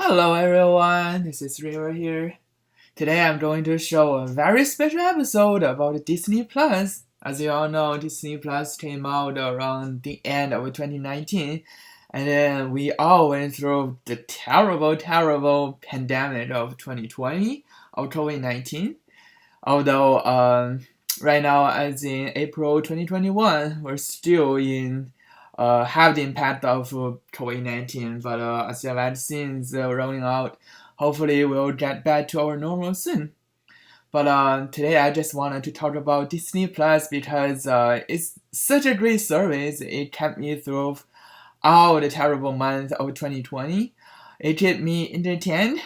Hello everyone, this is River here. Today I'm going to show a very special episode about Disney Plus. As you all know, Disney Plus came out around the end of 2019, and then we all went through the terrible pandemic of 2020, of COVID-19. Although right now, as in April 2021, we're still in have the impact of COVID-19, but as the vaccines rolling out, hopefully we'll get back to our normal soon. But today I just wanted to talk about Disney Plus because it's such a great service. It kept me through all the terrible months of 2020. It kept me entertained,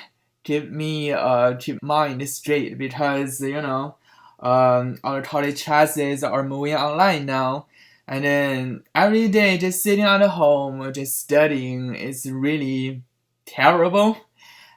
keep me keep mind straight because our college classes are moving online now, and then every day just sitting at home just studying is really terrible,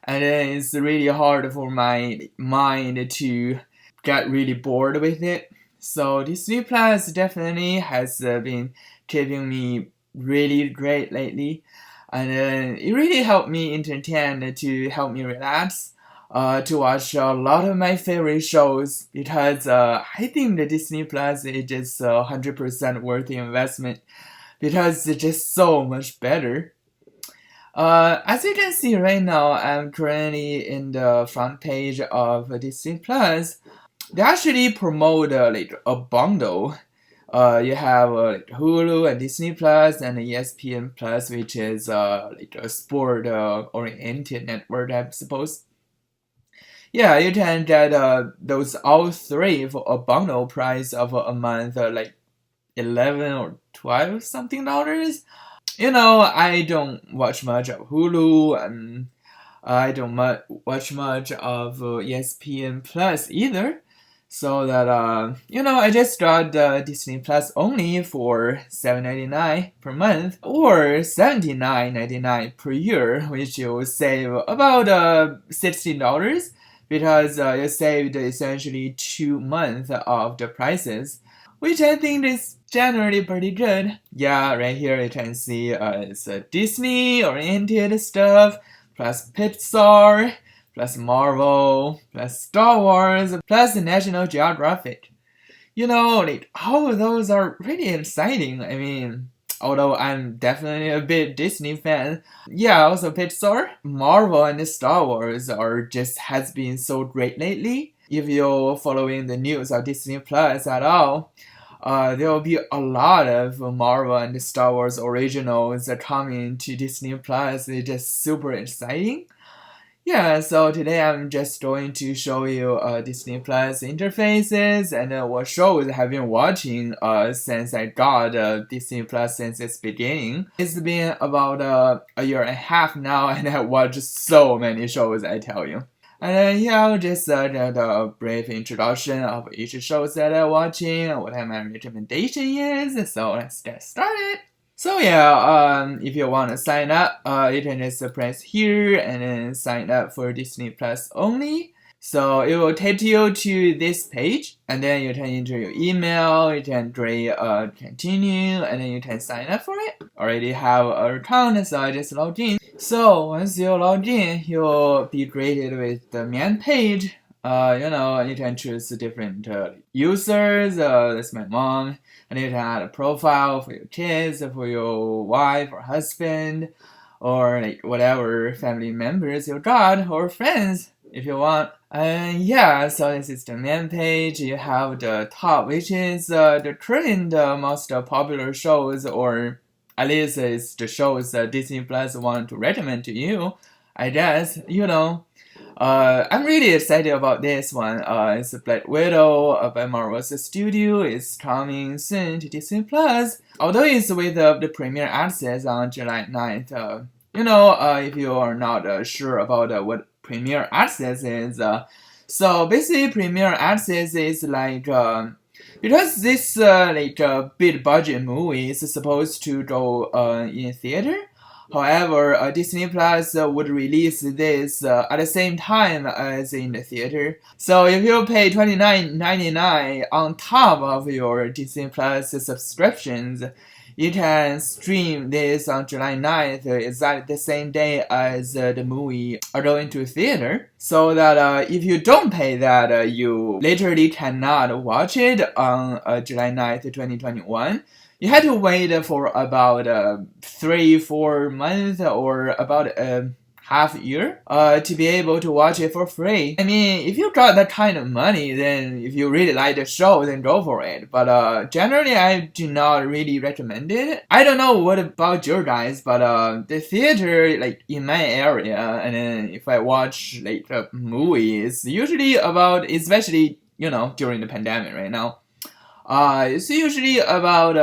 and then it's really hard for my mind to get really bored with it. So Disney Plus definitely has been keeping me really great lately, and it really helped me entertain, to help me relax, to watch a lot of my favorite shows because I think the Disney Plus is just 100% worth the investment because it's just so much better. As you can see right now, I'm currently in the front page of Disney Plus. They actually promote like a bundle. You have like Hulu and Disney Plus and ESPN Plus, which is like a sport oriented network, I suppose. Yeah, you can get those all three for a bundle price of a month, like 11 or 12 something dollars. I don't watch much of Hulu, and I don't watch much of ESPN Plus either. So that I just got Disney Plus only for $7.99 per month or $79.99 per year, which you save about $60 because you saved essentially 2 months of the prices, which I think is generally pretty good. Yeah, right here you can see it's Disney oriented stuff plus Pixar plus Marvel, plus Star Wars, plus National Geographic. Like all of those are really exciting. I mean, although I'm definitely a big Disney fan, yeah, also Pixar, Marvel, and Star Wars are just has been so great lately. If you're following the news of Disney Plus at all, there will be a lot of Marvel and Star Wars originals coming to Disney Plus. It's just super exciting. Yeah, so today I'm just going to show you Disney Plus interfaces and what shows I have been watching since I got Disney Plus since its beginning. It's been about a year and a half now, and I watched so many shows, I tell you. And then yeah, I'll just get a brief introduction of each shows that I'm watching and what my recommendation is. So let's get started. So yeah, if you want to sign up, you can just press here and then sign up for Disney Plus only. So it will take you to this page, and then you can enter your email, you can create continue, and then you can sign up for it. Already have an account, so I just log in. So once you log in, you'll be greeted with the main page. You can choose different users. That's my mom. And you can add a profile for your kids, for your wife or husband, or like whatever family members you got, or friends if you want. And yeah, so this is the main page. You have the top, which is the current most popular shows, or at least it's the shows that Disney Plus wanted to recommend to you. I guess, I'm really excited about this one. It's Black Widow by Marvel's Studio. It's coming soon to Disney Plus. Although it's with the premiere access on July 9th. If you are not sure about what premiere access is, so basically premiere access is like because this big budget movie is supposed to go in theater. However, Disney Plus would release this at the same time as in the theater. So if you pay $29.99 on top of your Disney Plus subscriptions, You can stream this on July 9th, exactly the same day as the movie are going to theater. So that if you don't pay that, you literally cannot watch it on July 9th, 2021. You had to wait for about 3-4 months or about half year to be able to watch it for free. I mean, if you got that kind of money, then if you really like the show, then go for it. But generally, I do not really recommend it. I don't know what about your guys, but the theater, like in my area, and then if I watch like a movie, it's usually about, especially during the pandemic right now. It's usually about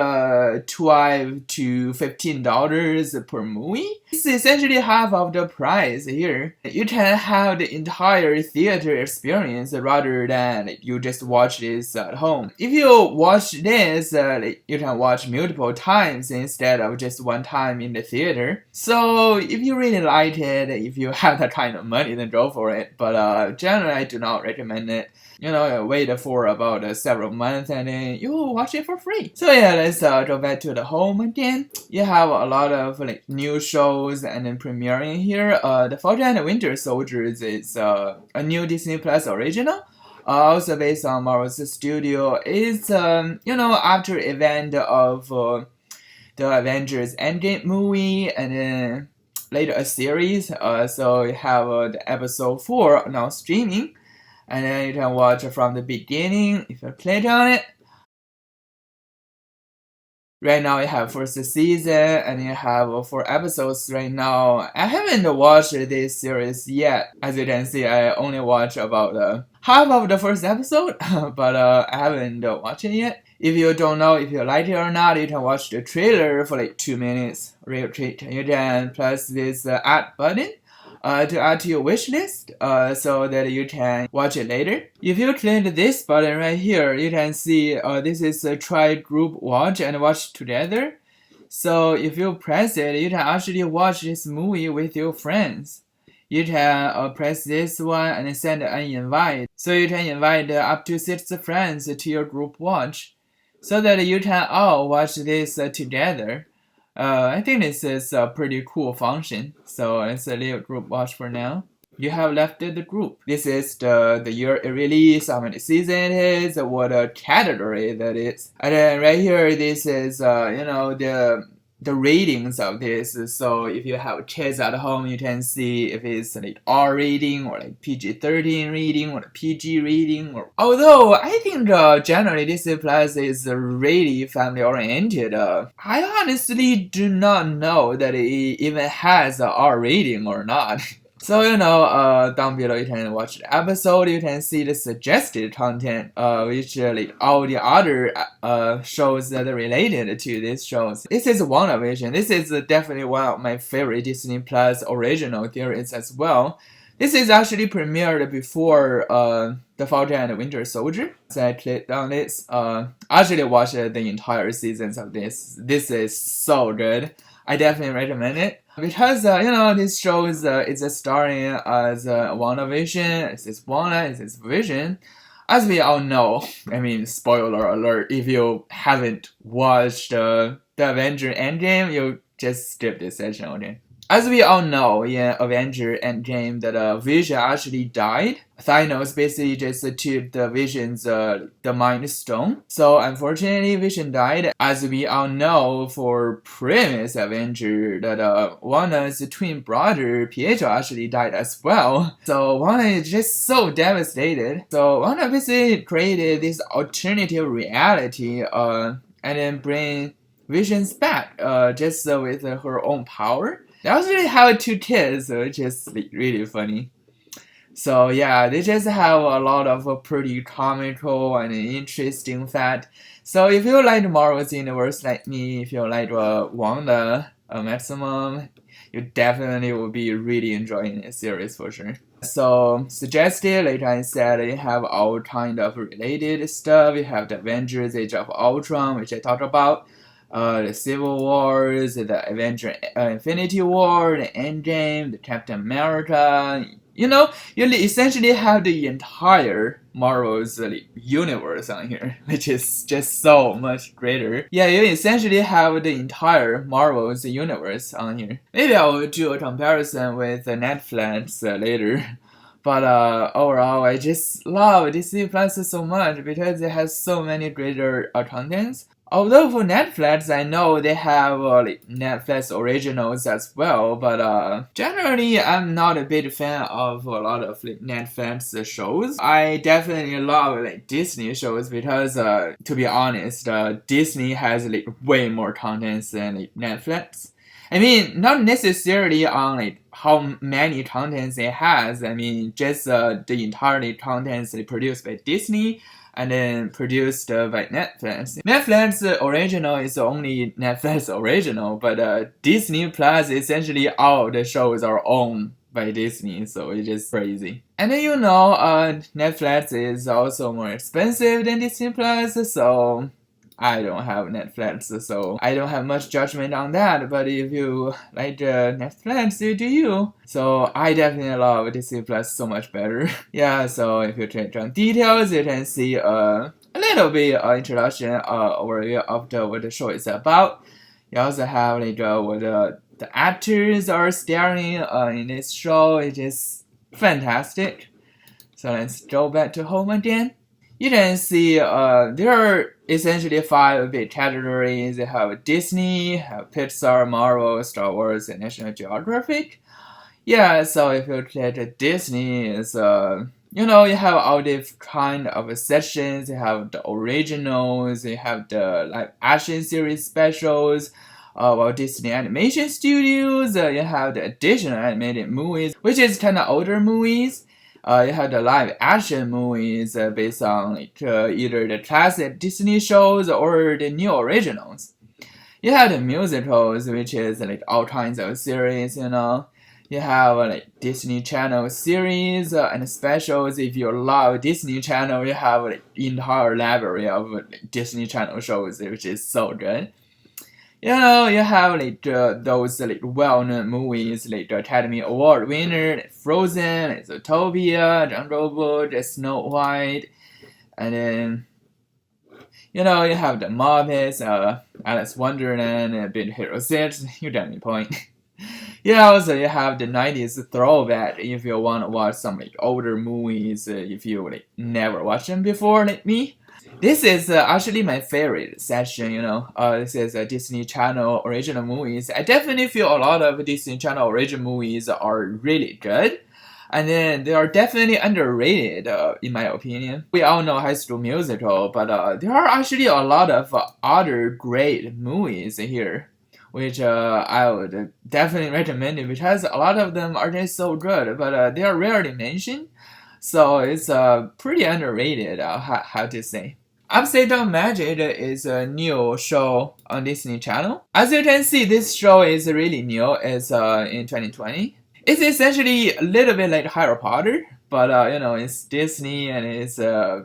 $12 to $15 per movie. It's essentially half of the price here. You can have the entire theater experience rather than you just watch this at home. If you watch this, you can watch multiple times instead of just one time in the theater. So if you really like it, if you have that kind of money, then go for it. But generally, I do not recommend it. Wait for about several months and then you watch it for free. So yeah, let's go back to the home again. You have a lot of new shows and then premiering here. The Falcon and the Winter Soldiers is a new Disney Plus original. Also based on Marvel's studio. It's after event of the Avengers Endgame movie and then later a series. So you have the episode 4 now streaming. And then you can watch from the beginning if you click on it. Right now you have first season and you have 4 episodes right now. I haven't watched this series yet. As you can see, I only watched about half of the first episode, but I haven't watched it yet. If you don't know if you like it or not, you can watch the trailer for 2 minutes. Real treat. You can press this add button to add to your wish list so that you can watch it later. If you click this button right here, you can see this is a try group watch and watch together. So if you press it, you can actually watch this movie with your friends. You can press this one and send an invite. So you can invite up to 6 friends to your group watch so that you can all watch this together. I think this is a pretty cool function. So let's leave group watch for now. You have left the group. This is the year it released, how many season it is, what category that is. And then right here, this is the ratings of this. So if you have kids at home, you can see if it's R rating or PG-13 rating or PG rating. Although I think generally Disney Plus is really family oriented. I honestly do not know that it even has a R rating or not. So down below you can watch the episode, you can see the suggested content, which all the other shows that are related to these shows. This is WandaVision. This is definitely one of my favorite Disney Plus original series as well. This is actually premiered before The Falcon and the Winter Soldier. So I clicked on this. I actually watched the entire seasons of this. This is so good. I definitely recommend it. Because, this show is starring as WandaVision, it says Wanda, it says Vision. As we all know, I mean, spoiler alert, if you haven't watched the Avenger Endgame, you just skip this session, okay? As we all know, in Avenger Endgame, that Vision actually died. Thanos basically just took the Vision's the Mind Stone. So unfortunately, Vision died. As we all know, for previous Avenger, that Wanda's twin brother Pietro actually died as well. So Wanda is just so devastated. So Wanda basically created this alternative reality, and then bring Vision's back, just with her own power. They actually have 2 kids, which is really funny. So yeah, they just have a lot of pretty comical and interesting fact. So if you like Marvel's universe like me, if you like Wanda Maximum, you definitely will be really enjoying this series for sure. So suggested, like I said, you have all kind of related stuff. You have the Avengers Age of Ultron, which I talked about. The Civil Wars, the Avenger Infinity War, the Endgame, the Captain America, you essentially have the entire Marvel's universe on here, which is just so much greater. Yeah, you essentially have the entire Marvel's universe on here. Maybe I will do a comparison with Netflix later. But overall, I just love Disney Plus so much because it has so many greater contents. Although for Netflix, I know they have Netflix originals as well, but generally I'm not a big fan of a lot of Netflix shows. I definitely love Disney shows because, to be honest, Disney has way more contents than Netflix. I mean, not necessarily on how many contents it has. I mean, just the entirely contents produced by Disney and then produced by Netflix. Netflix original is only Netflix original, but Disney Plus essentially all the shows are owned by Disney, so it's just crazy. And then Netflix is also more expensive than Disney Plus, so I don't have Netflix, so I don't have much judgment on that. But if you like Netflix, you do you. So I definitely love Disney Plus so much better. Yeah, so if you check on details, you can see a little bit introduction overview of what the show is about. You also have what the actors are starring in this show. It is fantastic. So let's go back to home again. You can see there are essentially 5 big categories. You have Disney, have Pixar, Marvel, Star Wars, and National Geographic. Yeah, so if you click Disney, it's you have all these kind of sections. You have the originals, you have the live action series specials. Walt Disney Animation Studios, you have the additional animated movies, which is kind of older movies. You have the live action movies based on either the classic Disney shows or the new originals. You have the musicals, which is all kinds of series. You have Disney Channel series and specials. If you love Disney Channel, you have entire library of Disney Channel shows, which is so good. You have those well-known movies the Academy Award winner, Frozen, Zootopia, Jungle Book, Snow White, and then you have the Muppets, Alice Wonderland, Big Hero 6. You get me point. Yeah, also you have the 90s throwback if you want to watch some older movies if you never watched them before like me. This is actually my favorite section, this is Disney Channel original movies. I definitely feel a lot of Disney Channel original movies are really good. And then they are definitely underrated, in my opinion. We all know High School Musical, but there are actually a lot of other great movies here, which I would definitely recommend it because a lot of them are just so good, but they are rarely mentioned. So it's pretty underrated, I'll have to say. Upside Down Magic is a new show on Disney Channel. As you can see, this show is really new. It's in 2020. It's essentially a little bit like Harry Potter, but it's Disney and it's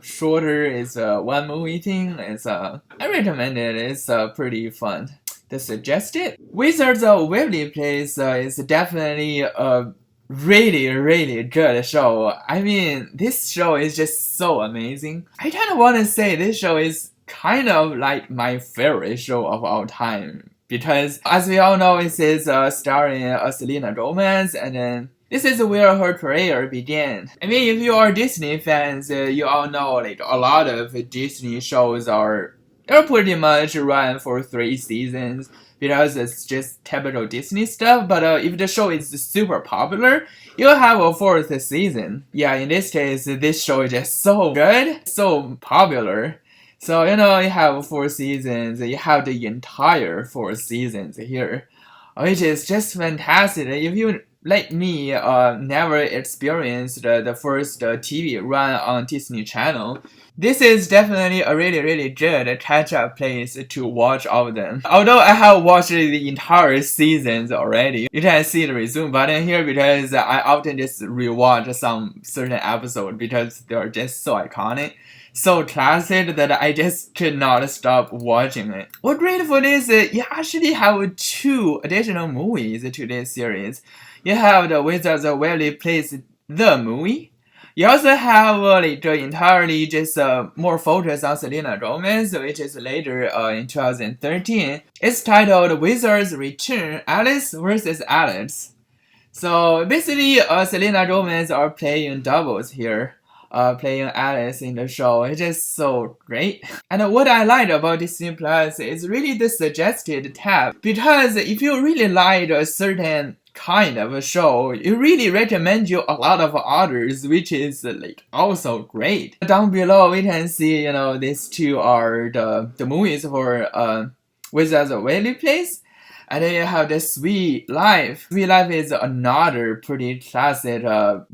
shorter. It's a one movie thing. I recommend it. It's pretty fun. The suggested Wizards of Waverly Place is definitely a really good show. I mean, this show is just so amazing. I kind of want to say this show is kind of like my favorite show of all time because, as we all know, it is starring Selena Gomez, and then this is where her career began. I mean, if you are Disney fans, you all know a lot of Disney shows they're pretty much run for 3 seasons because it's just typical Disney stuff. But if the show is super popular, you'll have a 4th season. Yeah, in this case, this show is just so good, so popular. So, you have 4 seasons, you have the entire 4 seasons here, which is just fantastic. If you, like me, never experienced the first TV run on Disney Channel, this is definitely a really good catch-up place to watch all of them. Although I have watched the entire seasons already, you can see the resume button here because I often just rewatch some certain episodes because they're just so iconic, so classic that I just could not stop watching it. What's great for this is you actually have 2 additional movies to this series. You have the Wizards of Waverly Place the movie. You also have like entirely just more focus on Selena Gomez, which is later in 2013. It's titled Wizard's Return: Alice versus Alex. So basically, Selena Gomez are playing doubles here, playing Alice in the show. It's just so great. And what I like about Disney Plus is really the suggested tab, because if you really like a certain kind of a show, it really recommend you a lot of others, which is like also great. Down below, we can see, these two are the movies for Wizards of Waverly Place. And then you have the Sweet Life. Sweet Life is another pretty classic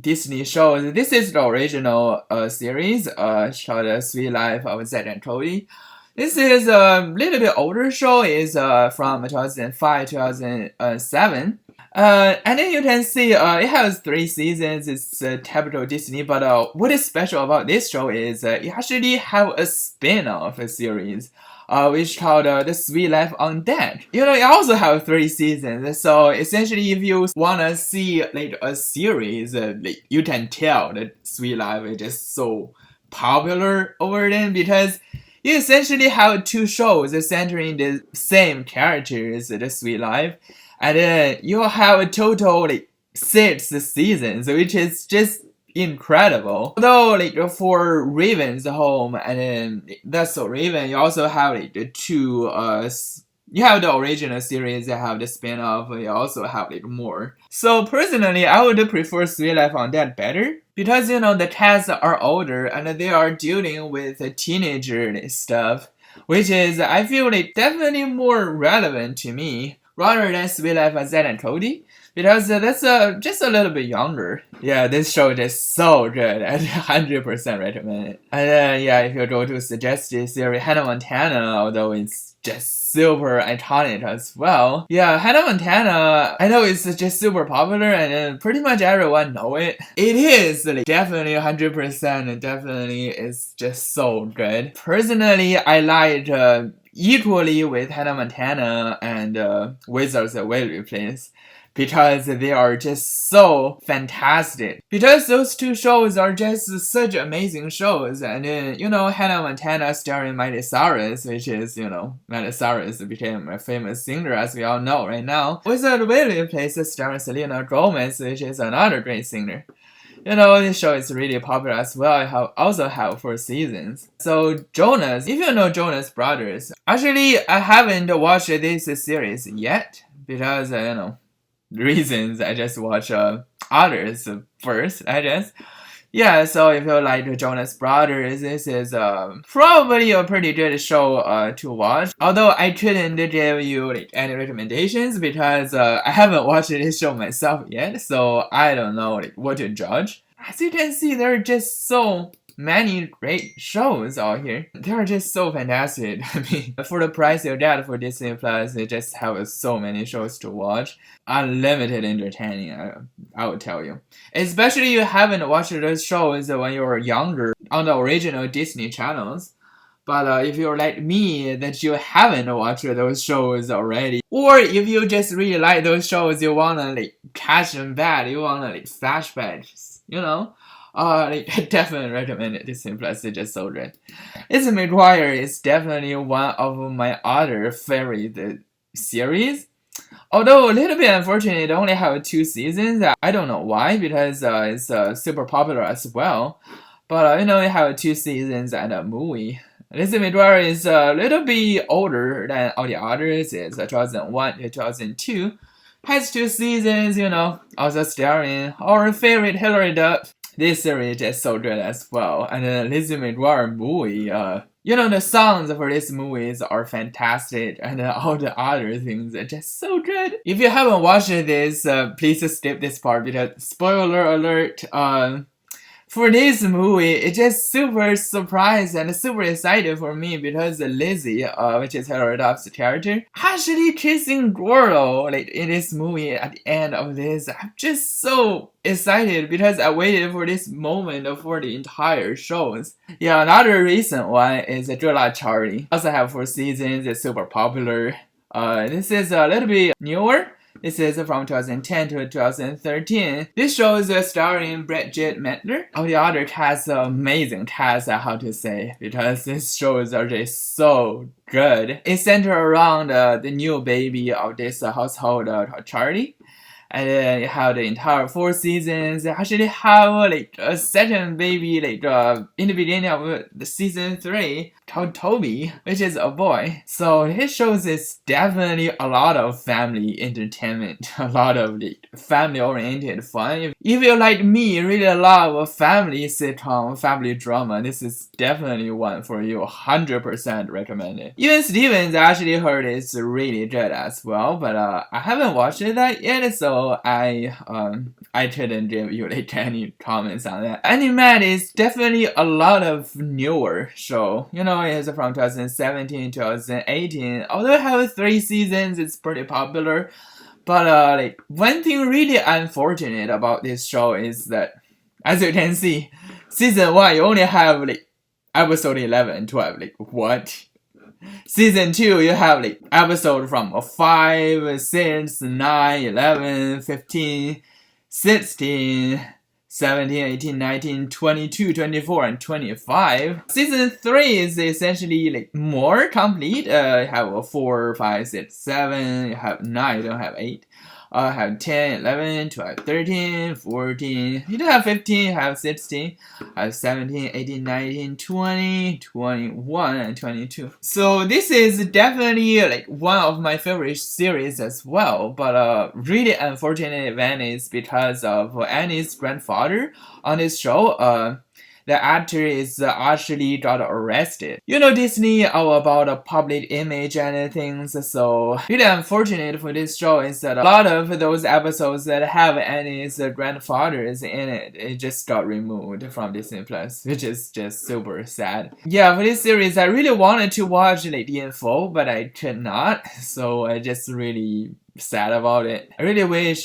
Disney show. This is the original series called Sweet Life of Zack and Cody. This is a little bit older show. It's from 2005, 2007. And then you can see it has 3 seasons. It's typical Disney, but what is special about this show is it actually have a spin-off series. Which called The Sweet Life on Deck. It also have 3 seasons, so essentially if you wanna see like a series, like, you can tell that Sweet Life is just so popular over them, because you essentially have 2 shows centering the same characters, The Sweet Life, and then you have a total like 6 seasons, which is just incredible. Although like for Raven's Home and then That's So Raven, you also have like the 2 you have the original series, you have the spin-off, you also have like more. So personally, I would prefer Sweet Life on Deck better, because the cats are older and they are dealing with teenager stuff, which is, I feel like, definitely more relevant to me rather than Sweet Life of Zack and Cody, because that's just a little bit younger. Yeah, this show is just so good. I 100% recommend it. And then, yeah, if you go to suggested series, Hannah Montana, although it's just super iconic as well. Yeah, Hannah Montana, I know it's just super popular and pretty much everyone know it. It is like, definitely 100%, and definitely is just so good. Personally, I like equally with Hannah Montana and Wizards of Waverly Place, because they are just so fantastic. Because those 2 shows are just such amazing shows. And then, Hannah Montana starring Miley Cyrus, which is, Miley Cyrus became a famous singer, as we all know right now. Wizard of Waverly Place starring Selena Gomez, which is another great singer. This show is really popular as well. I also have 4 seasons. So Jonas, if you know Jonas Brothers, actually I haven't watched this series yet, because reasons. I just watch others first, I guess. Yeah, so if you like the Jonas Brothers, this is probably a pretty good show to watch. Although I couldn't give you like any recommendations, because I haven't watched this show myself yet, so I don't know like what to judge. As you can see, there are just so many great shows out here. They are just so fantastic. I mean, for the price you get for Disney Plus, they just have so many shows to watch. Unlimited entertaining, I would tell you. Especially you haven't watched those shows when you were younger on the original Disney channels. But if you're like me, that you haven't watched those shows already, or if you just really like those shows, you wanna like catch them back, you wanna like flashbacks, I definitely recommend it. Disney Plus is just so good. Lizzie McGuire is definitely one of my other favorite series. Although a little bit unfortunate, it only have 2 seasons. I don't know why, because it's super popular as well. But it have 2 seasons and a movie. Lizzie McGuire is a little bit older than all the others. It's 2001 to 2002. Has 2 seasons, also starring our favorite Hilary Duff. This series is just so good as well. And the Lizzie McGuire movie, the songs for this movies are fantastic, and all the other things are just so good. If you haven't watched this, please skip this part, because spoiler alert, for this movie, it's just super surprised and super excited for me, because Lizzie, which is Hilary Duff's character, actually kissing Gordo like in this movie at the end of this. I'm just so excited, because I waited for this moment for the entire shows. Yeah, another recent one is Drilla Charlie. Also have 4 seasons. It's super popular. This is a little bit newer. This is from 2010 to 2013. This show is starring Bridget Mendler. All the other cast are amazing cast, I have to say, because this show is actually so good. It centers around the new baby of this household, Charlie. And then you have the entire 4 seasons. They actually have like a second baby in the beginning of the season 3 called Toby, which is a boy. So this shows is definitely a lot of family entertainment, a lot of family oriented fun. If you like me, really love a family sitcom, family drama, this is definitely one for you. 100% recommended. Even Stevens actually heard it's really good as well, but I haven't watched that yet, so I couldn't give you any comments on that. Thematic is definitely a lot of newer show. It's from 2017 to 2018. Although it has 3 seasons, it's pretty popular. But one thing really unfortunate about this show is that, as you can see, season 1 you only have episode 11, 12. What? Season 2, you have episode from 5, 6, 9, 11, 15, 16, 17, 18, 19, 22, 24, and 25. Season 3 is essentially more complete. You have 4, 5, 6, 7, you have 9, you don't have 8. Have 10, 11, 12, 13, 14, you don't have 15, have 16, have 17, 18, 19, 20, 21, and 22. So this is definitely one of my favorite series as well, but really unfortunate event is because of Annie's grandfather on this show. The actor is actually got arrested. Disney all about a public image and things, so really unfortunate for this show is that a lot of those episodes that have Annie's grandfathers in it just got removed from Disney Plus, which is just super sad. Yeah, for this series, I really wanted to watch the info, but I could not, so I just really sad about it. I really wish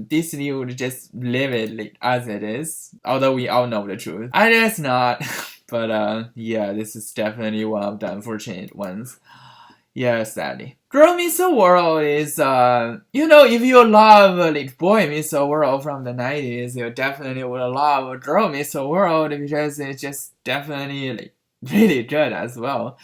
Disney would just leave it as it is, although we all know the truth. I guess not. But yeah, this is definitely one of the unfortunate ones. Yeah, sadly. Girl Meets the World is, if you love Boy Meets the World from the 90s, you definitely would love Girl Meets the World because it's just definitely really good as well.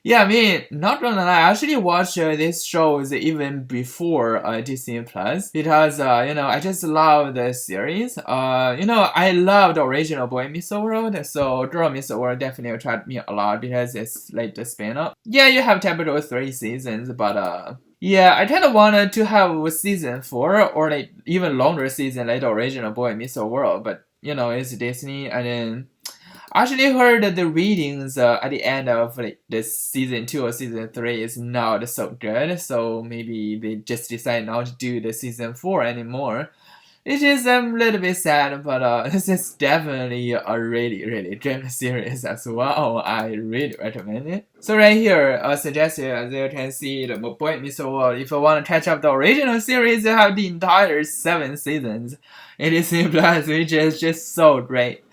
Yeah, I mean, not gonna lie, I actually watched these shows even before Disney Plus because, I just love the series. I love the original Boy Meets the World, so Girl Meets the World definitely attracted me a lot because it's the spin-off. Yeah, you have typical 3 seasons, but yeah, I kind of wanted to have season 4 or even longer season like the original Boy Meets the World, but it's Disney, and then I actually heard that the readings at the end of this season 2 or season 3 is not so good, so maybe they just decide not to do the season 4 anymore. It is a little bit sad, but this is definitely a really, really good series as well. I really recommend it. So right here, suggested, as you can see, the Boy Meets the World. If you want to catch up the original series, you have the entire 7 seasons. It is in Plus, which is just so great.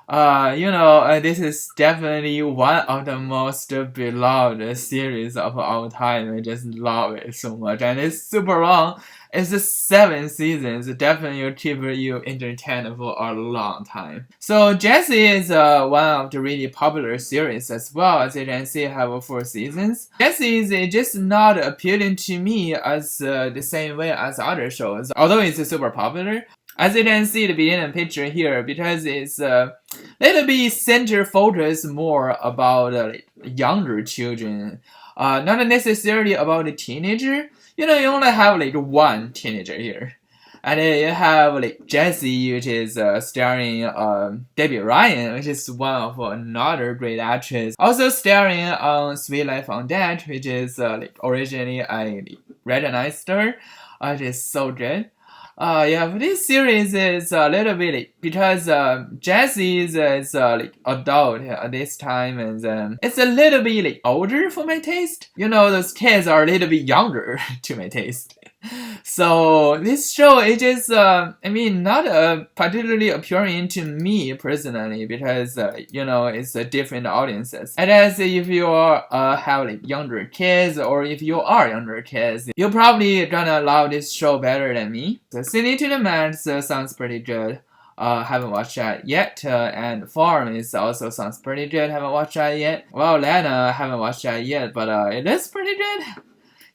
This is definitely one of the most beloved series of all time. I just love it so much, and it's super long. It's 7 seasons. Definitely will keep you entertained for a long time. So Jessie is one of the really popular series as well. As you can see, have 4 seasons. Jessie is just not appealing to me as the same way as other shows, although it's super popular. As you can see the beginning picture here, because it's a little bit center focus more about younger children, not necessarily about a teenager. You only have one teenager here. And then you have Jessie, which is starring Debbie Ryan, which is one of another great actress. Also starring on Sweet Life on Deck, which is originally I recognized her. It is so good. Yeah, but this series is a little bit because Jessie is adult at this time, and it's a little bit older for my taste. Those kids are a little bit younger to my taste. So this show is just, I mean, not particularly appealing to me personally because it's different audiences. And as if you have like younger kids or if you are younger kids, you're probably gonna love this show better than me. So Sydney to the Max sounds pretty good. Haven't watched that yet. And Farm is also sounds pretty good. Haven't watched that yet. Well, Lana haven't watched that yet, but it is pretty good.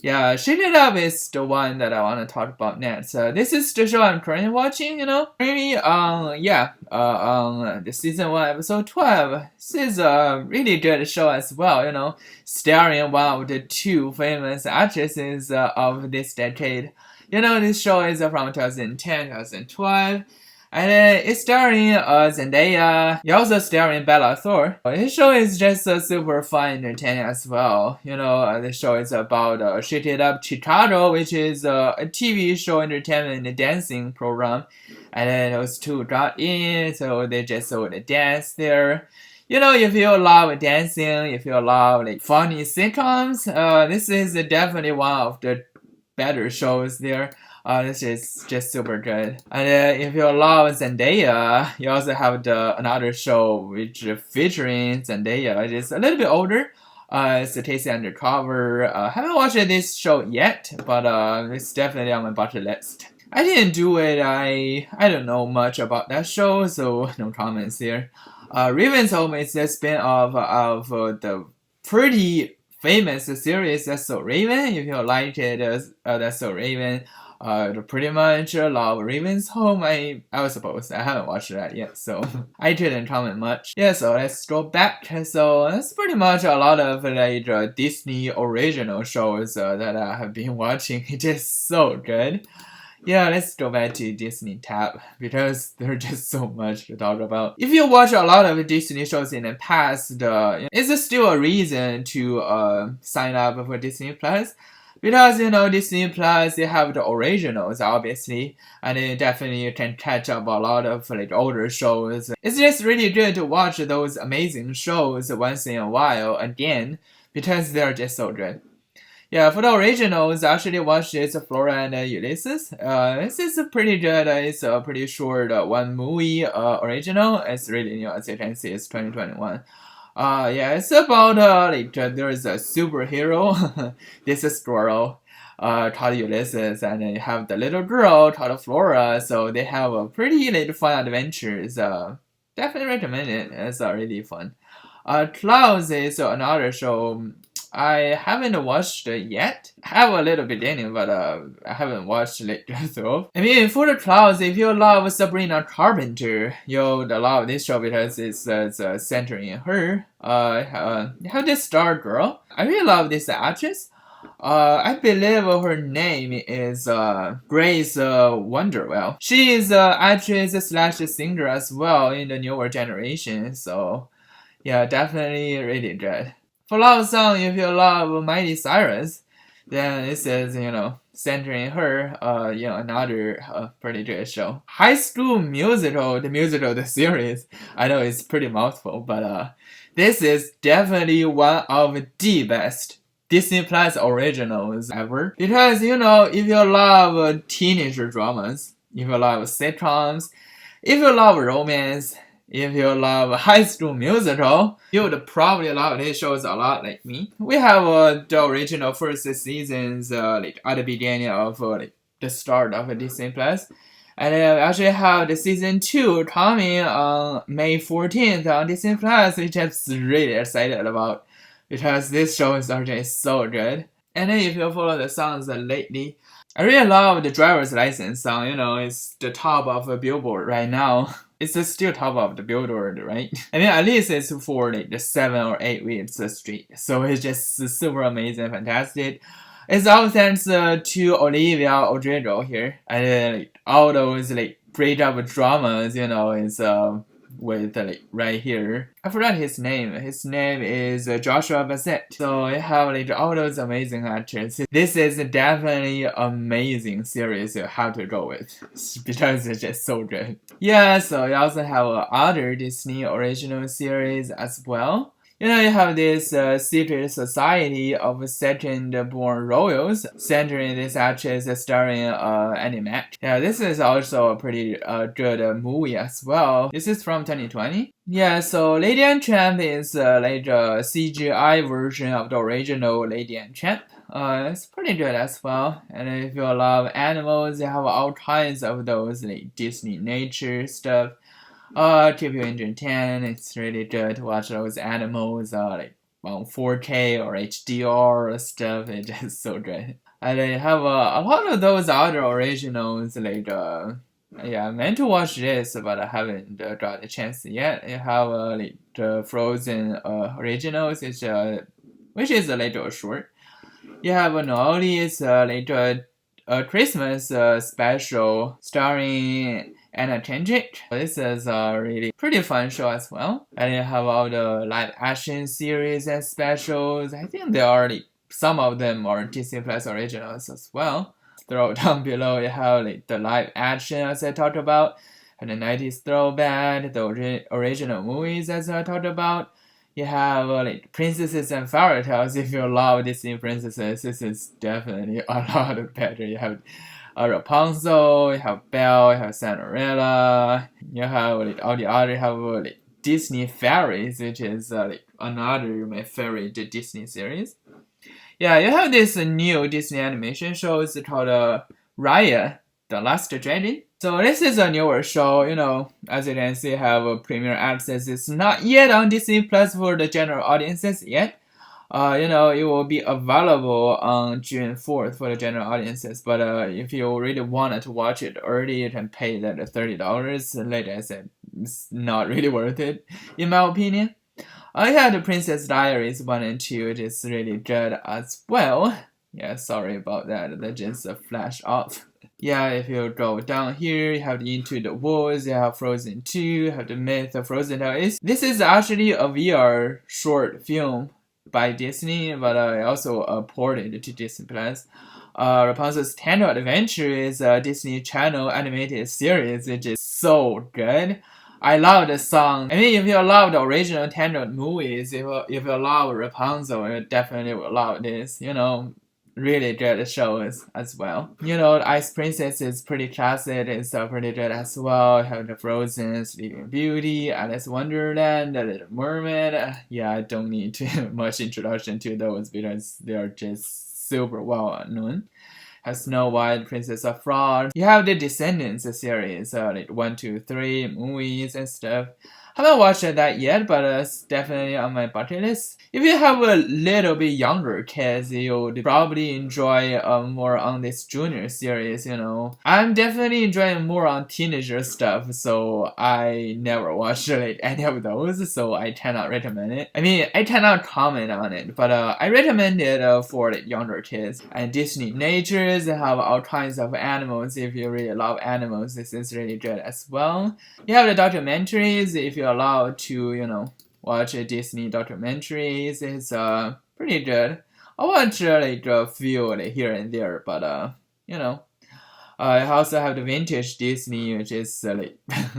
Yeah, Shake It Up is the one that I want to talk about next. This is the show I'm currently watching, Really, the season 1, episode 12. This is a really good show as well, starring one of the two famous actresses of this decade. This show is from 2010, 2012. And it's starring Zendaya. You're also starring Bella Thorne. This show is just super fun and entertaining as well. The show is about Shake It Up Chicago, which is a TV show entertainment and dancing program. And then those two got in, so they just would dance there. If you love dancing, if you love like funny sitcoms, this is definitely one of the better shows there. This is just super good. And if you love Zendaya, you also have another show which featuring Zendaya. It's a little bit older. It's Tasty Undercover. Haven't watched this show yet, but it's definitely on my bucket list. I didn't do it. I don't know much about that show, so no comments here. Raven's Home is a spin-off of the pretty famous series That's So Raven. If you liked it, That's So Raven. Pretty much love Raven's Home, I was supposed. I haven't watched that yet, so I didn't comment much. Yeah, so let's go back. So that's pretty much a lot of like Disney original shows that I have been watching. It's just so good. Yeah, let's go back to Disney tab because there's just so much to talk about. If you watch a lot of Disney shows in the past, it's still a reason to sign up for Disney Plus. Because, Disney Plus, they have the originals, obviously, and it definitely can catch up a lot of, like, older shows. It's just really good to watch those amazing shows once in a while again, because they're just so good. Yeah, for the originals, I actually watched this Flora and Ulysses. This is pretty good. It's a pretty short one movie original. It's really new, as you can see, it's 2021. Yeah, it's about there is a superhero. This is squirrel, called Ulysses, and then you have the little girl called Flora. So they have a pretty fun adventures. Definitely recommend it. It's really fun. Clouds is another show. I haven't watched it yet. I have a little beginning, but I haven't watched it through. I mean, for the Clouds, if you love Sabrina Carpenter, you'll love this show because it's centering her. You have this star girl. I really love this actress. I believe her name is Grace Wonderwell. She is an actress slash singer as well in the newer generation. So, yeah, definitely really good. For love song, if you love Miley Cyrus, then this is, centering her, another pretty good show. High School Musical, the series. I know it's pretty mouthful, but this is definitely one of the best Disney Plus originals ever. Because, if you love teenager dramas, if you love sitcoms, if you love romance, if you love High School Musical, you would probably love these shows a lot like me. We have the original first seasons at the beginning of the start of Disney Plus. And then we actually have the season 2 coming on May 14th on Disney Plus, which I'm really excited about because this show is actually so good. And then if you follow the songs lately, I really love the Driver's License song. It's the top of the Billboard right now. It's still top of the Billboard, right? I mean, at least it's for the 7 or 8 weeks straight. So it's just super amazing, fantastic. It's all thanks to Olivia Rodrigo here. And all those great up dramas, is with right here. I forgot his name. His name is Joshua Bassett. So I have all those amazing actors. This is definitely amazing series you have to go with because it's just so good. Yeah, so you also have other Disney original series as well. You have this secret society of second-born royals, centering this actress starring Animac. Yeah, this is also a pretty good movie as well. This is from 2020. Yeah, so Lady and Champ is like a CGI version of the original Lady and Champ. It's pretty good as well. And if you love animals, you have all kinds of those like Disney nature stuff. Keep you entertained. It's really good to watch those animals like on 4K or HDR stuff. It's just so good. And I have a lot of those other originals like yeah, I meant to watch this, but I haven't got a chance yet. You have like the Frozen originals, which is a little short. You have an Ollies like a Christmas special starring Anna Kendrick. This is a really pretty fun show as well. And you have all the live action series and specials. I think there are like, some of them are Disney Plus originals as well. Throw down below you have like the live action as I talked about, and the 90s throwback, the original movies as I talked about. You have like princesses and fairy tales. If you love Disney princesses, this is definitely a lot better. You have Rapunzel, you have Belle, you have Cinderella, you have like all the other, you have like Disney fairies, which is like another my favorite Disney series. Yeah, you have this new Disney animation show. It's called Raya, The Last Dragon. So this is a newer show, as you can see, have a premiere access. It's not yet on Disney Plus for the general audiences yet. It will be available on June 4th for the general audiences. But if you really wanted to watch it early, you can pay that $30. Like I said, it's not really worth it, in my opinion. I had the Princess Diaries 1 and 2, it is really good as well. Yeah, sorry about that, that just flashed off. Yeah, if you go down here, you have the Into the Woods, you have Frozen 2, you have the Myth of Frozen Tale. This is actually a VR short film by Disney, but I also ported to Disney Plus. Rapunzel's Tender Adventure is a Disney Channel animated series, which is so good. I love the song. I mean, if you love the original Tangled movies, if you love Rapunzel, you definitely will love this. Really good shows as well. Ice Princess is pretty classic. It's pretty good as well. You have the Frozen, Sleeping Beauty, Alice Wonderland, The Little Mermaid. Yeah, I don't need too much introduction to those because they are just super well known. Have Snow White, Princess of Frog. You have the Descendants series, like 1, 2, 3 movies and stuff. Haven't watched that yet, but it's definitely on my bucket list. If you have a little bit younger kids, you'll probably enjoy more on this junior series, I'm definitely enjoying more on teenager stuff, so I never watched like any of those, so I cannot recommend it. I mean, I cannot comment on it, but I recommend it for like, younger kids. And Disney Natures have all kinds of animals. If you really love animals, this is really good as well. You have the documentaries. If you're allowed to, watch Disney documentaries, it's pretty good. I watch like a few like, here and there, but I also have the vintage Disney, which is like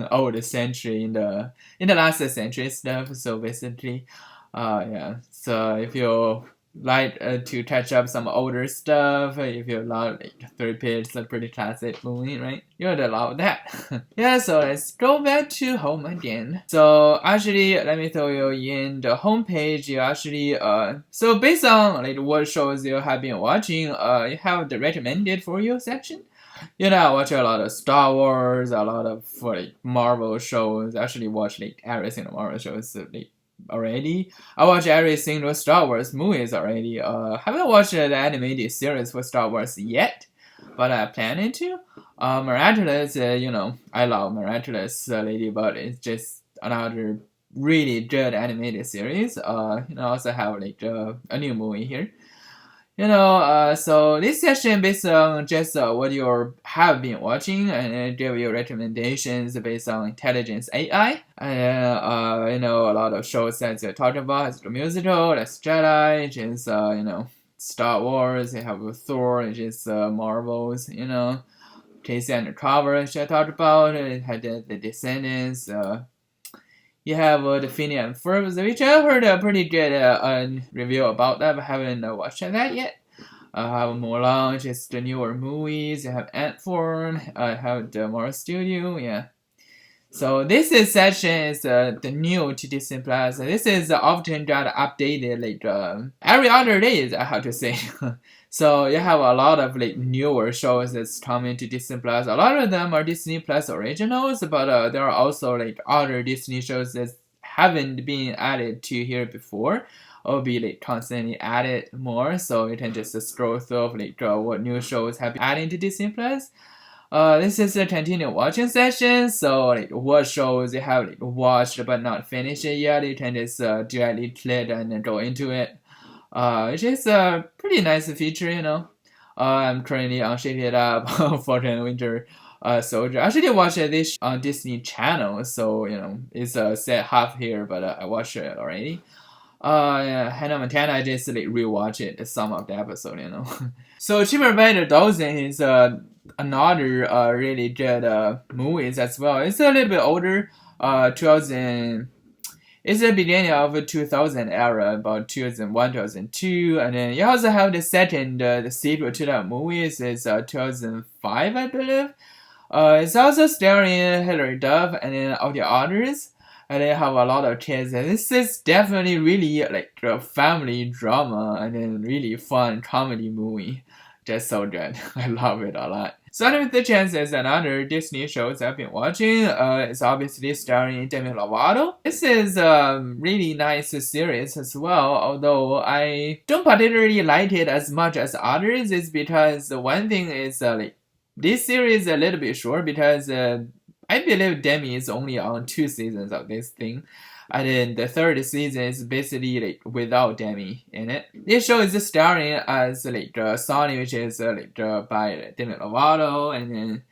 old century in the last century stuff. So basically, yeah. So if you like to catch up some older stuff, if you love like Three Pigs, a pretty classic movie, right? You would love that. Yeah, so let's go back to home again. So actually, let me tell you, in the homepage, you actually so based on like what shows you have been watching, you have the recommended for you section. I watch a lot of Star Wars, a lot of like Marvel shows. Actually, watch like every single Marvel shows like, already. I watch every single Star Wars movies already. Haven't watched the animated series for Star Wars yet, but I planning to. Miraculous, I love Miraculous Ladybug. It's just another really good animated series. Also have like a new movie here. So this session based on just what you have been watching and give you recommendations based on intelligence AI. And a lot of shows that you're talking about is the musical, Last Jedi, which is Star Wars. You have Thor, which is Marvels. Casey Undercover, which I talked about. It had the Descendants. You have the Phineas and Ferb, which I heard a pretty good review about that, but haven't watched that yet. I have Mulan, which is the newer movies. You have Ant-Farm. I have the Marvel Studio. Yeah. So this is session is the new to Disney Plus. This is often got updated like every other day. I have to say. So you have a lot of like newer shows that's coming to Disney Plus. A lot of them are Disney Plus originals, but there are also like other Disney shows that haven't been added to here before. Or be like constantly added more, so you can just scroll through like what new shows have been added to Disney Plus. This is a continued watching session, so like what shows you have like watched but not finished it yet, you can just directly click and then go into it. Which is a pretty nice feature. I'm currently on Shake It Up, Falcon and Winter Soldier. I actually watched this on Disney Channel, so it's set half here, but I watched it already. Yeah, Hannah Montana, I just like rewatch it, some of the episode. So Cheaper by the Dozen is another really good movies as well. It's a little bit older, 2000. It's the beginning of 2000 era, about 2001, 2002, and then you also have the second, the sequel to that movie is 2005, I believe. It's also starring Hilary Duff and then all the others. And they have a lot of kids. And this is definitely really like a family drama and then really fun comedy movie. Just so good. I love it a lot. Starting with the Chances, another Disney shows I've been watching. It's obviously starring Demi Lovato. This is a really nice series as well, although I don't particularly like it as much as others. It's because one thing is like this series is a little bit short because I believe Demi is only on 2 seasons of this thing. And then the third season is basically like without Demi in it. This show is starring as like Sonny, which is by Demi Lovato, and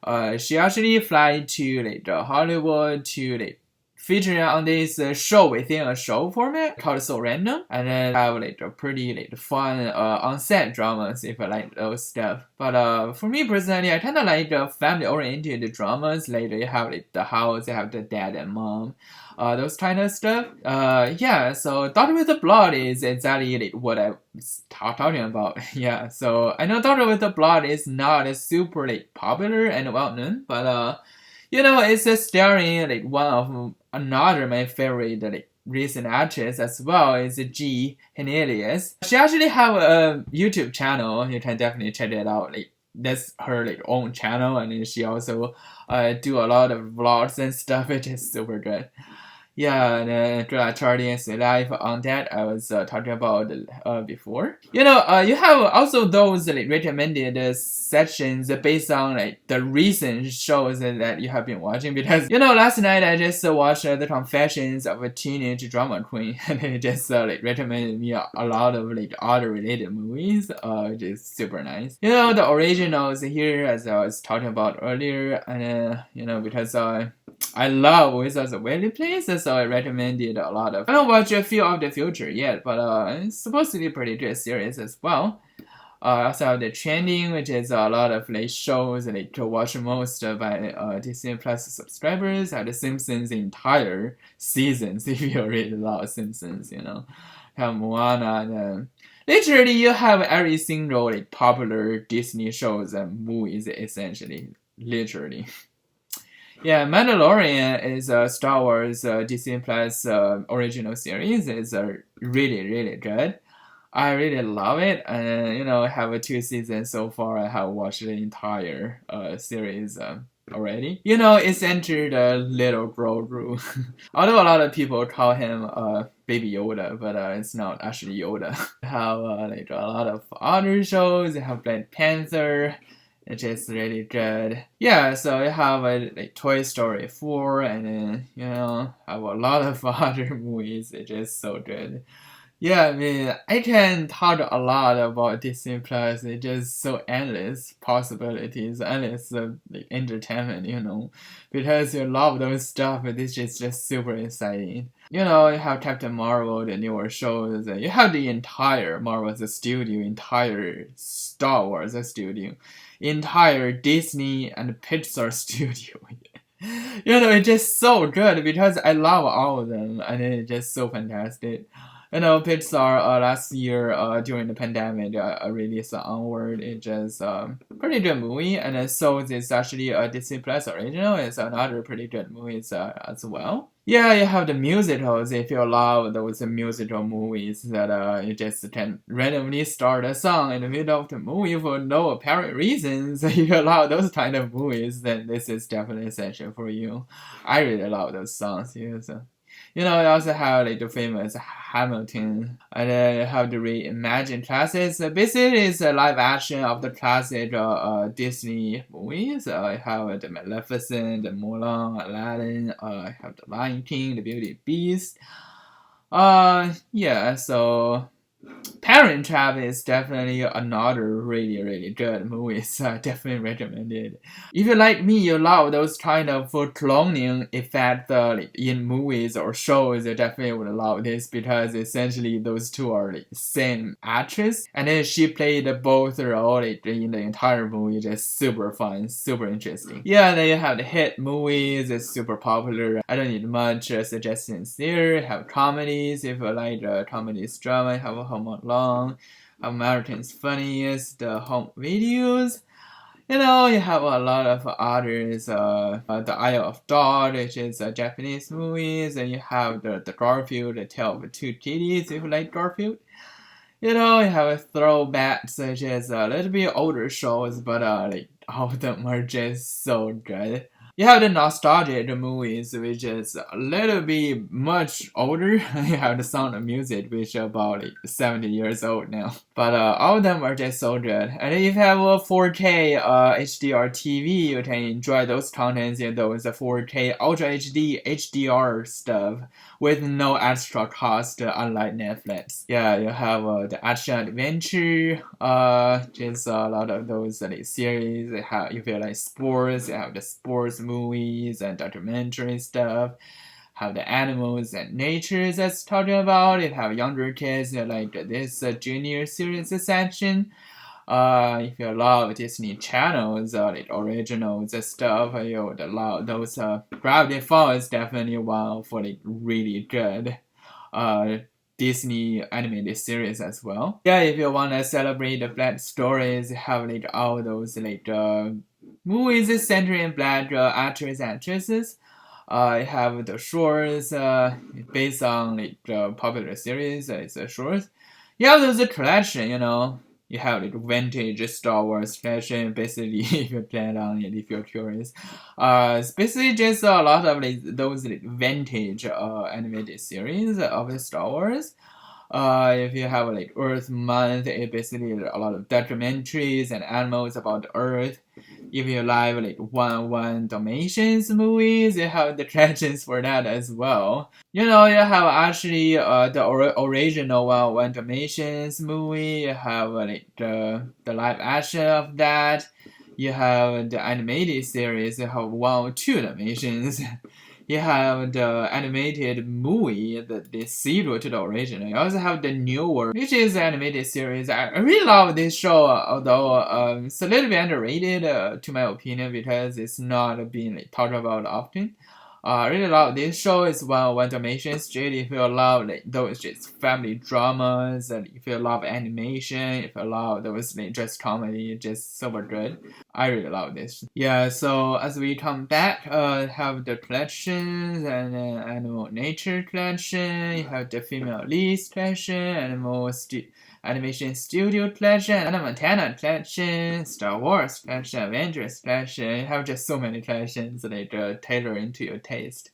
then she actually fly to like Hollywood to like featuring on this show within a show format called So Random, and then have like a pretty like fun on-set dramas if I like those stuff. But for me personally, I kind of like family-oriented dramas. Like you have like the house, you have the dad and mom, those kind of stuff. Yeah. So Daughter with the Blood is exactly like what I was talking about. Yeah. So I know Daughter with the Blood is not super like popular and well known, but it's starring like one of another my favorite like recent actress as well is G. Hernelius. She actually have a YouTube channel. You can definitely check it out. Like that's her like own channel, and then she also do a lot of vlogs and stuff, which is super good. Yeah, and Charlie and Sweet Life on that I was talking about before. You have also those like recommended sections based on like the recent shows that you have been watching because last night I just watched The Confessions of a Teenage Drama Queen and it just like recommended me a lot of like other related movies, which is super nice. The originals here as I was talking about earlier, and because I love Wizards of Waverly Place, so I recommended a lot of. I don't watch a few of the future yet, but it's supposed to be a pretty good series as well. I also have the Trending, which is a lot of like shows like to watch most by Disney Plus subscribers. I have the Simpsons entire seasons if you really love Simpsons. Have Moana and. Literally, you have every single like popular Disney shows and movies essentially, literally. Yeah, Mandalorian is a Star Wars Disney Plus original series. It's really, really good. I really love it, and I have 2 seasons so far. I have watched the entire series already. It's entered a little Grogu. Although a lot of people call him Baby Yoda, but it's not actually Yoda. Have like a lot of other shows. You have Black Panther. It's just really good. Yeah, so you have like Toy Story 4 and then, have a lot of other movies. It's just so good. Yeah, I mean, I can talk a lot about Disney Plus. It's just so endless possibilities, endless like entertainment, because you love those stuff. This is just super exciting. You have Captain Marvel, the newer shows. You have the entire Marvel studio, entire Star Wars studio, entire Disney and Pixar studio. It's just so good because I love all of them, and it's just so fantastic. Pixar last year during the pandemic released Onward. It's just pretty good movie, and then so it's actually a Disney Plus original. It's another pretty good movie as well. Yeah, you have the musicals if you love those musical movies that you just can randomly start a song in the middle of the movie for no apparent reasons. If you love those kind of movies, then this is definitely essential for you. I really love those songs. Yeah, so. You also have like the famous Hamilton, and then you have the reimagined classics. Basically, it's a live action of the classic Disney movies. I have the Maleficent, the Mulan, Aladdin. I have the Lion King, the Beauty and the Beast. Yeah. So Parent Trap is definitely another really, really good movie. So I definitely recommend it. If you like me, you love those kind of cloning effect in movies or shows, you definitely would love this because essentially those two are the same actress. And then she played both roles in the entire movie. Just super fun, super interesting. Yeah, then you have the hit movies. It's super popular. I don't need much suggestions there. You have comedies. If you like comedies drama, you have Home Alone, American's Funniest, Home Videos. You have a lot of others. The Isle of Dog, which is a Japanese movies, and you have the Garfield, The Tale of Two Kitties, if you like Garfield. You have a throwback such as a little bit older shows, but all of them are just so good. You have the nostalgic movies, which is a little bit much older. You have the Sound of Music, which is about 70 years old now. But all of them are just so good. And if you have a 4K HDR TV, you can enjoy those contents in those 4K Ultra HD HDR stuff with no extra cost, unlike Netflix. Yeah, you have the action adventure, just a lot of those series. If you like sports, you have the sports movies and documentary stuff. Have the animals and nature that's talking about. If you have younger kids, like this junior series section. If you love Disney channels, like originals and stuff, you would love those. Gravity Falls is definitely one of really good Disney animated series as well. Yeah, if you wanna celebrate the black stories, have all those movies centering black actresses. You have the shorts based on the popular series. It's a short. You have those collection, You have vintage Star Wars collection. Basically, if you plan on it, if you're curious, it's basically just a lot of those vintage animated series of the Star Wars. If you have Earth Month, it basically a lot of documentaries and animals about the Earth. If you like 101 Dalmatians movies, you have the collections for that as well. You have actually the original 101 Dalmatians movie. You have the live action of that. You have the animated series. You have 102 Dalmatians. You have the animated movie, the sequel to the original. You also have the newer, which is the animated series. I really love this show, although it's a little bit underrated, to my opinion, because it's not being talked about often. I really love this show. It's one Dalmatian Street. If you love those just family dramas, and if you love animation, if you love those just comedy, just super good. I really love this. Yeah, so as we come back, have the collections and animal nature collection. You have the female leads collection, animation studio collection, Anna Montana collection, Star Wars collection, Avengers collection. You have just so many collections that tailor into your taste.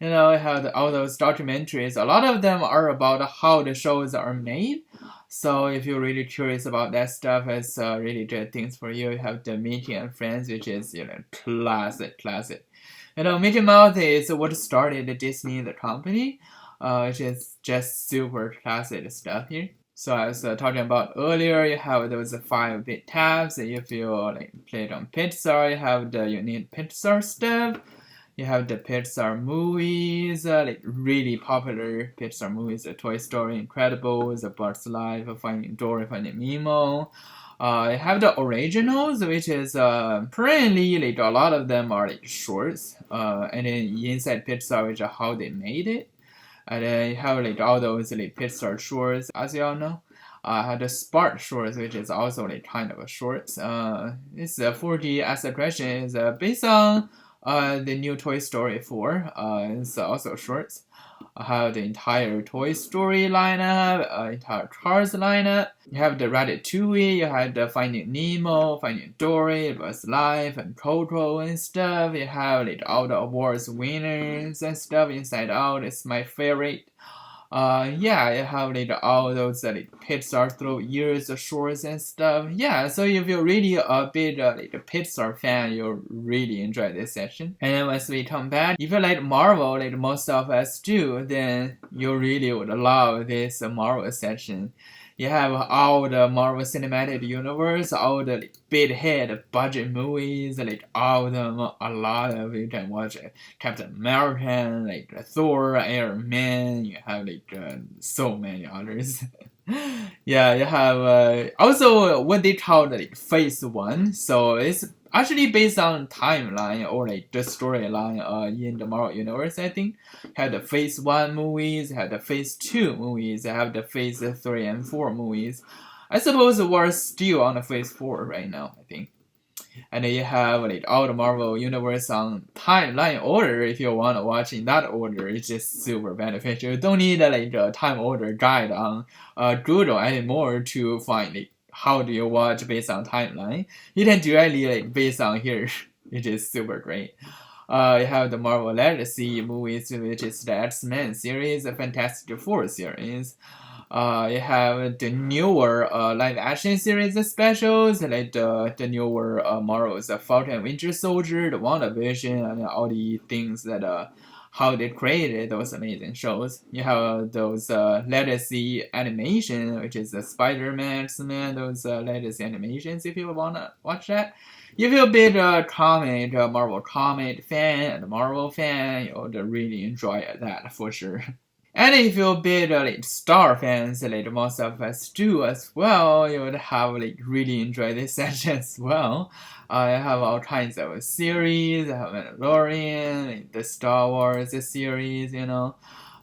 You have all those documentaries. A lot of them are about how the shows are made. So if you're really curious about that stuff, it's really good things for you. You have the Mickey and Friends, which is classic. Mickey Mouse is what started Disney, the company, which is just super classic stuff here. So as talking about earlier, you have those 5-bit tabs. If you played on Pixar, you have the unique Pixar stuff. You have the Pixar movies, really popular Pixar movies, Toy Story, Incredibles, Bugs Life, Finding Dory, Finding Nemo. I have the originals, which is currently like a lot of them are like shorts. And then inside Pixar, which is how they made it. And then you have like all those like Pixar shorts, as you all know. I had the Spark shorts, which is also like kind of a shorts. This 4D as a question is based on the new Toy Story 4. It's also shorts. I have the entire Toy Story lineup, entire Cars lineup. You have the Ratatouille, you have the Finding Nemo, Finding Dory, Buzz Life, and Coco and stuff. You have like all the awards winners and stuff. Inside Out is my favorite. Yeah, I have like all those like Pixar through years of shorts and stuff. Yeah, so if you're really a big like a Pixar fan, you'll really enjoy this session. And then once we come back, if you like Marvel, like most of us do, then you really would love this Marvel session. You have all the Marvel Cinematic Universe, all the like, big hit budget movies, like all of them, a lot of you can watch it. Captain America, like Thor, Iron Man, you have like so many others. Yeah, you have also what they call like phase one, so it's actually based on timeline or like the storyline in the Marvel universe. I think have the phase one movies, have the phase two movies, have the phase 3 and 4 movies. I suppose we're still on the phase 4 right now, I think. And then you have like all the Marvel universe on timeline order. If you want to watch in that order, it's just super beneficial. You don't need like a time order guide on Google anymore to find like how do you watch based on timeline. You can directly like based on here, which is super great. You have the Marvel Legacy movies, which is the X-Men series, the Fantastic Four series. You have the newer live action series specials, like the newer Marvel's Falcon and Winter Soldier, the WandaVision, and all the things that how they created those amazing shows. You have those legacy animation, which is the Spider-Man, X-Men, those legacy animations if you wanna watch that. If you're a big Marvel comic fan and Marvel fan, you'll really enjoy that for sure. And if you're a bit like Star fans, like most of us do as well, you would have like really enjoy this session as well. I have all kinds of series. I have Mandalorian, like the Star Wars series, you know.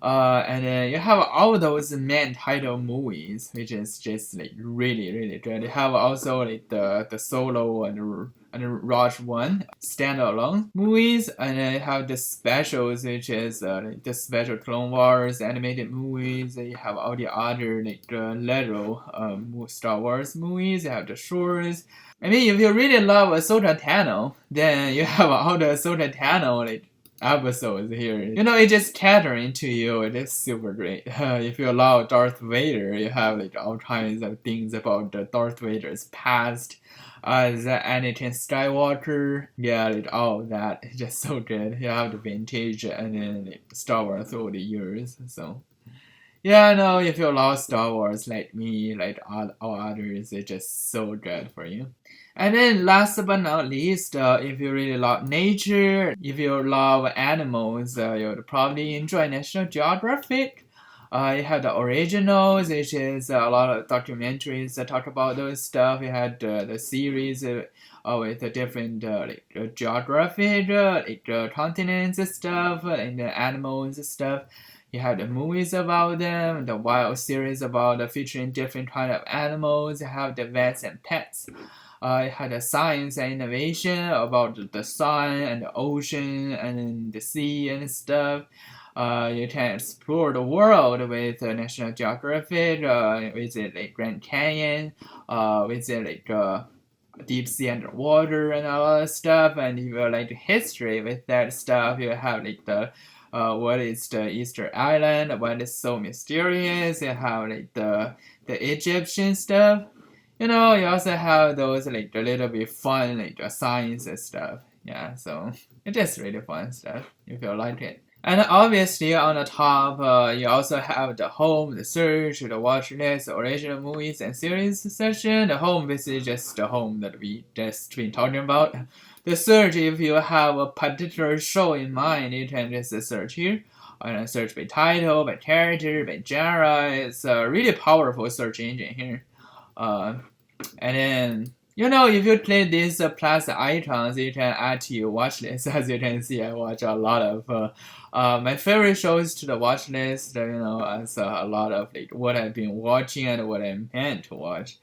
And then you have all those main title movies, which is just like really good. You have also like the solo and Raj One standalone movies, and then you have the specials, which is like the special Clone Wars animated movies. You have all the other like the Lego Star Wars movies. You have the shorts. I mean, if you really love Ahsoka Tano, then you have all the Ahsoka Tano like episodes here. You know, it just catering to you. It is super great. If you love Darth Vader, you have like all kinds of things about the Darth Vader's past. The Anakin Skywalker, yeah, like all that. It's just so good. You have the vintage and then like, Star Wars through the years. So yeah, I know if you love Star Wars like me, like all others, it's just so good for you. And then last but not least, if you really love nature, if you love animals, you'll probably enjoy National Geographic. You have the originals, which is a lot of documentaries that talk about those stuff. You had the series with the different like geographic, like continents and stuff, and the animals and stuff. You have the movies about them, the wild series about featuring different kind of animals. You have the vets and pets. It had a science and innovation about the sun and the ocean and then the sea and stuff. You can explore the world with National Geographic, visit like Grand Canyon, visit like deep sea underwater and all that stuff. And if you like history with that stuff, you have like the what is the Easter Island, what is so mysterious. You have like the Egyptian stuff. You know, you also have those like a little bit fun like science and stuff. Yeah, so it's just really fun stuff if you like it. And obviously on the top, you also have the home, the search, the watch list, the original movies and series section. The home, this is just the home that we just been talking about. The search, if you have a particular show in mind, you can just search here. And search by title, by character, by genre. It's a really powerful search engine here. And then, if you click these plus icons, you can add to your watch list. As you can see, I watch a lot of my favorite shows to the watch list. As a lot of like what I've been watching and what I'm meant to watch.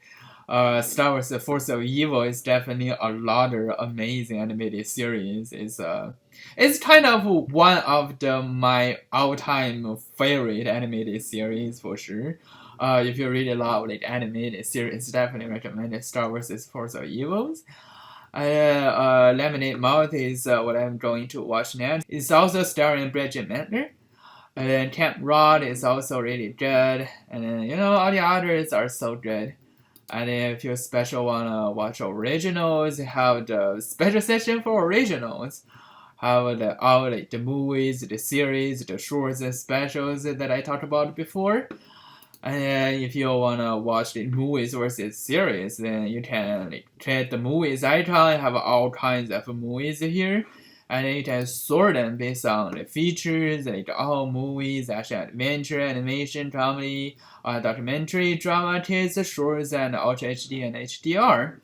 Star Wars: The Force of Evil is definitely another amazing animated series. It's kind of one of my all-time favorite animated series for sure. If you really love like animated series, definitely recommend Star Wars: The Force of Evils. Lemonade Mouth is what I'm going to watch next. It's also starring Bridget Mendler. And then Camp Rod is also really good. And then, all the others are so good. And if you special wanna watch originals, have the special section for originals. Have all like the movies, the series, the shorts and specials that I talked about before. And then if you wanna watch the movies versus series, then you can like check the movies icon. Have all kinds of movies here, and then you can sort them based on the features, like all movies, action, adventure, animation, comedy, documentary, drama, kids, shorts, and Ultra HD and HDR.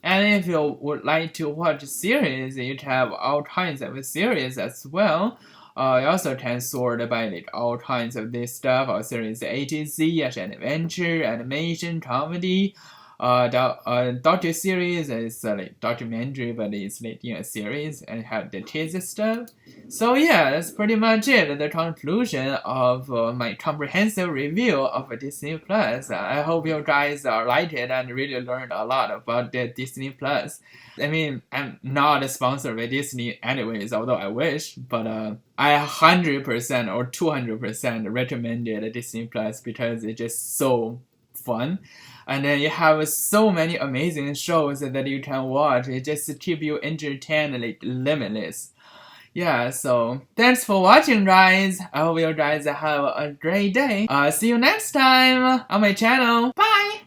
And if you would like to watch series, you have all kinds of series as well. You also can sort by like all kinds of this stuff. Our series A to Z, action, adventure, animation, comedy. Doctor series is like documentary, but it's like a series and have the kids stuff. So yeah, that's pretty much it. The conclusion of my comprehensive review of Disney Plus. I hope you guys liked it and really learned a lot about the Disney Plus. I mean, I'm not sponsored by Disney anyways, although I wish, but I 100% or 200% recommended Disney Plus because it's just so fun. And then you have so many amazing shows that you can watch. It just keep you entertained like limitless. Yeah, so thanks for watching, guys. I hope you guys have a great day. See you next time on my channel. Bye!